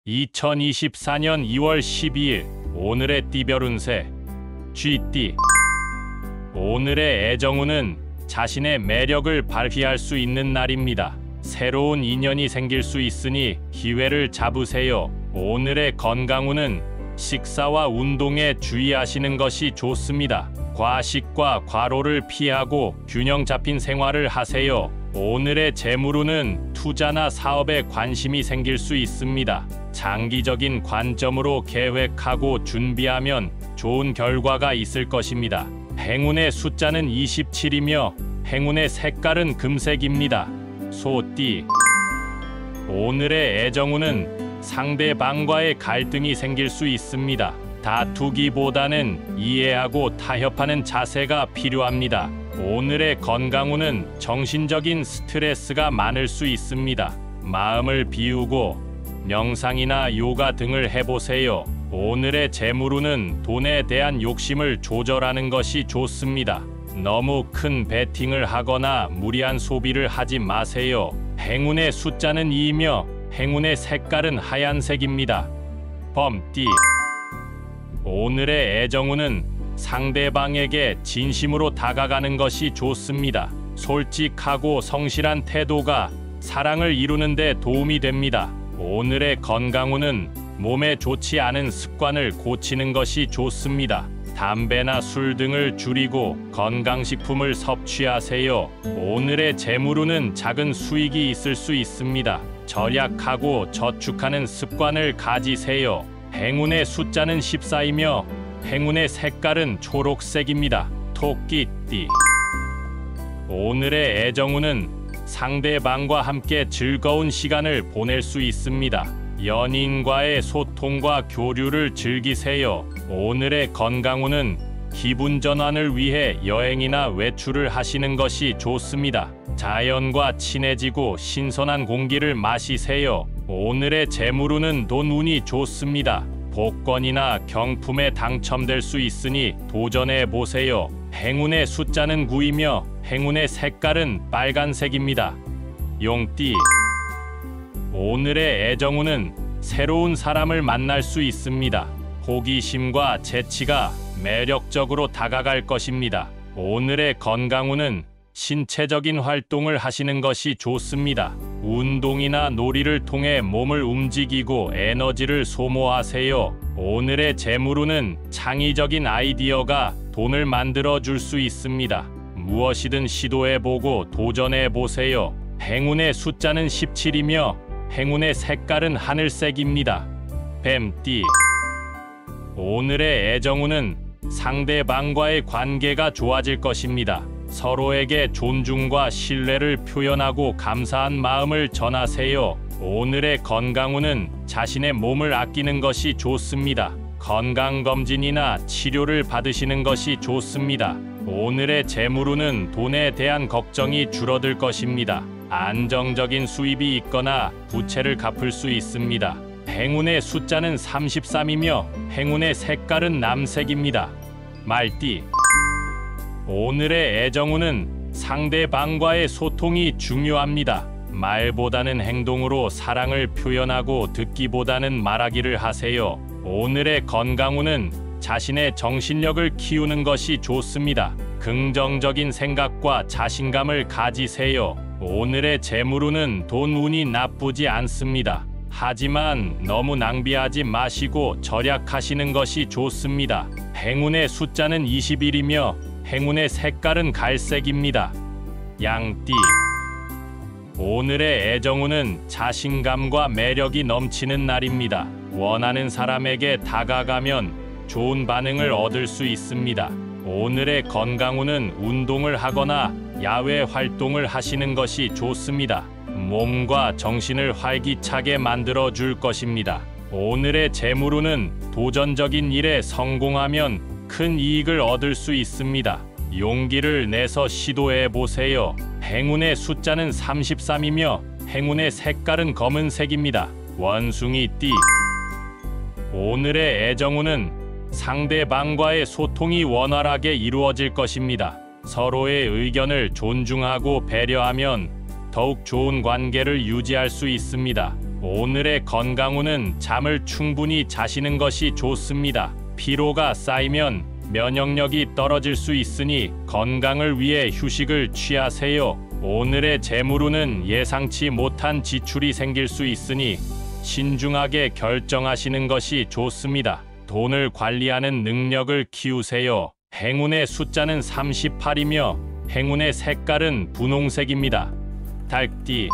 2024년 2월 12일 오늘의 띠별 운세 쥐띠. 오늘의 애정운은 자신의 매력을 발휘할 수 있는 날입니다. 새로운 인연이 생길 수 있으니 기회를 잡으세요. 오늘의 건강운은 식사와 운동에 주의하시는 것이 좋습니다. 과식과 과로를 피하고 균형 잡힌 생활을 하세요. 오늘의 재물운은 투자나 사업에 관심이 생길 수 있습니다. 장기적인 관점으로 계획하고 준비하면 좋은 결과가 있을 것입니다. 행운의 숫자는 27이며 행운의 색깔은 금색입니다. 소띠. 오늘의 애정운은 상대방과의 갈등이 생길 수 있습니다. 다투기보다는 이해하고 타협하는 자세가 필요합니다. 오늘의 건강운은 정신적인 스트레스가 많을 수 있습니다. 마음을 비우고 명상이나 요가 등을 해보세요. 오늘의 재물운은 돈에 대한 욕심을 조절하는 것이 좋습니다. 너무 큰 베팅을 하거나 무리한 소비를 하지 마세요. 행운의 숫자는 2이며 행운의 색깔은 하얀색입니다. 범띠. 오늘의 애정운은 상대방에게 진심으로 다가가는 것이 좋습니다. 솔직하고 성실한 태도가 사랑을 이루는 데 도움이 됩니다. 오늘의 건강운은 몸에 좋지 않은 습관을 고치는 것이 좋습니다. 담배나 술 등을 줄이고 건강식품을 섭취하세요. 오늘의 재물운은 작은 수익이 있을 수 있습니다. 절약하고 저축하는 습관을 가지세요. 행운의 숫자는 14이며 행운의 색깔은 초록색입니다. 토끼띠. 오늘의 애정운은 상대방과 함께 즐거운 시간을 보낼 수 있습니다. 연인과의 소통과 교류를 즐기세요. 오늘의 건강운은 기분 전환을 위해 여행이나 외출을 하시는 것이 좋습니다. 자연과 친해지고 신선한 공기를 마시세요. 오늘의 재물운은 돈운이 좋습니다. 복권이나 경품에 당첨될 수 있으니 도전해 보세요. 행운의 숫자는 9이며 행운의 색깔은 빨간색입니다. 용띠. 오늘의 애정운은 새로운 사람을 만날 수 있습니다. 호기심과 재치가 매력적으로 다가갈 것입니다. 오늘의 건강운은 신체적인 활동을 하시는 것이 좋습니다. 운동이나 놀이를 통해 몸을 움직이고 에너지를 소모하세요. 오늘의 재물운은 창의적인 아이디어가 돈을 만들어 줄 수 있습니다. 무엇이든 시도해보고 도전해보세요. 행운의 숫자는 17이며 행운의 색깔은 하늘색입니다. 뱀띠. 오늘의 애정운은 상대방과의 관계가 좋아질 것입니다. 서로에게 존중과 신뢰를 표현하고 감사한 마음을 전하세요. 오늘의 건강운은 자신의 몸을 아끼는 것이 좋습니다. 건강검진이나 치료를 받으시는 것이 좋습니다. 오늘의 재물운은 돈에 대한 걱정이 줄어들 것입니다. 안정적인 수입이 있거나 부채를 갚을 수 있습니다. 행운의 숫자는 33이며 행운의 색깔은 남색입니다. 말띠. 오늘의 애정운은 상대방과의 소통이 중요합니다. 말보다는 행동으로 사랑을 표현하고 듣기보다는 말하기를 하세요. 오늘의 건강운은 자신의 정신력을 키우는 것이 좋습니다. 긍정적인 생각과 자신감을 가지세요. 오늘의 재물운은 돈운이 나쁘지 않습니다. 하지만 너무 낭비하지 마시고 절약하시는 것이 좋습니다. 행운의 숫자는 21이며 행운의 색깔은 갈색입니다. 양띠. 오늘의 애정운은 자신감과 매력이 넘치는 날입니다. 원하는 사람에게 다가가면 좋은 반응을 얻을 수 있습니다. 오늘의 건강운은 운동을 하거나 야외 활동을 하시는 것이 좋습니다. 몸과 정신을 활기차게 만들어 줄 것입니다. 오늘의 재물운은 도전적인 일에 성공하면 큰 이익을 얻을 수 있습니다. 용기를 내서 시도해 보세요. 행운의 숫자는 33이며 행운의 색깔은 검은색입니다. 원숭이띠. 오늘의 애정운은 상대방과의 소통이 원활하게 이루어질 것입니다. 서로의 의견을 존중하고 배려하면 더욱 좋은 관계를 유지할 수 있습니다. 오늘의 건강운은 잠을 충분히 자시는 것이 좋습니다. 피로가 쌓이면 면역력이 떨어질 수 있으니 건강을 위해 휴식을 취하세요. 오늘의 재물운은 예상치 못한 지출이 생길 수 있으니 신중하게 결정하시는 것이 좋습니다. 돈을 관리하는 능력을 키우세요. 행운의 숫자는 38이며 행운의 색깔은 분홍색입니다. 달띠.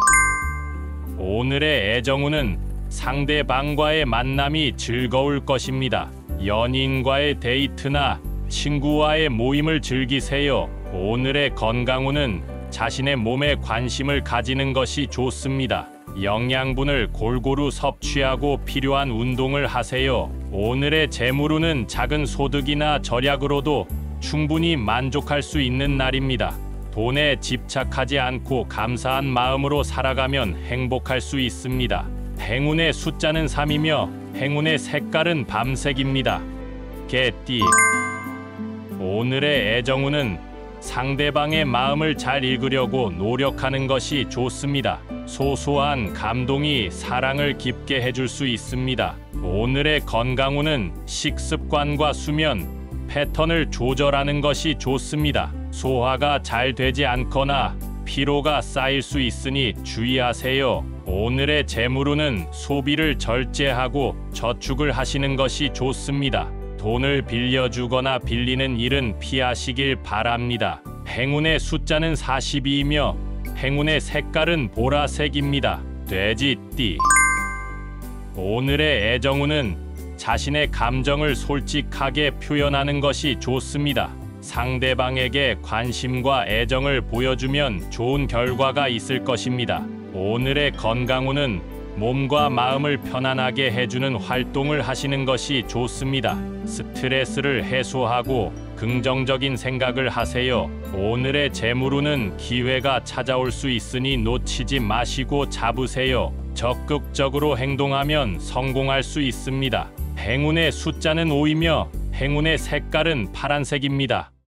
오늘의 애정운은 상대방과의 만남이 즐거울 것입니다. 연인과의 데이트나 친구와의 모임을 즐기세요. 오늘의 건강운은 자신의 몸에 관심을 가지는 것이 좋습니다. 영양분을 골고루 섭취하고 필요한 운동을 하세요. 오늘의 재물운은 작은 소득이나 절약으로도 충분히 만족할 수 있는 날입니다. 돈에 집착하지 않고 감사한 마음으로 살아가면 행복할 수 있습니다. 행운의 숫자는 3이며 행운의 색깔은 밤색입니다. 개띠. 오늘의 애정운은 상대방의 마음을 잘 읽으려고 노력하는 것이 좋습니다. 소소한 감동이 사랑을 깊게 해줄 수 있습니다. 오늘의 건강운은 식습관과 수면 패턴을 조절하는 것이 좋습니다. 소화가 잘 되지 않거나 피로가 쌓일 수 있으니 주의하세요. 오늘의 재물운은 소비를 절제하고 저축을 하시는 것이 좋습니다. 돈을 빌려주거나 빌리는 일은 피하시길 바랍니다. 행운의 숫자는 42이며 행운의 색깔은 보라색입니다. 돼지띠. 오늘의 애정운은 자신의 감정을 솔직하게 표현하는 것이 좋습니다. 상대방에게 관심과 애정을 보여주면 좋은 결과가 있을 것입니다. 오늘의 건강운은 몸과 마음을 편안하게 해주는 활동을 하시는 것이 좋습니다. 스트레스를 해소하고 긍정적인 생각을 하세요. 오늘의 재물운은 기회가 찾아올 수 있으니 놓치지 마시고 잡으세요. 적극적으로 행동하면 성공할 수 있습니다. 행운의 숫자는 5이며 행운의 색깔은 파란색입니다.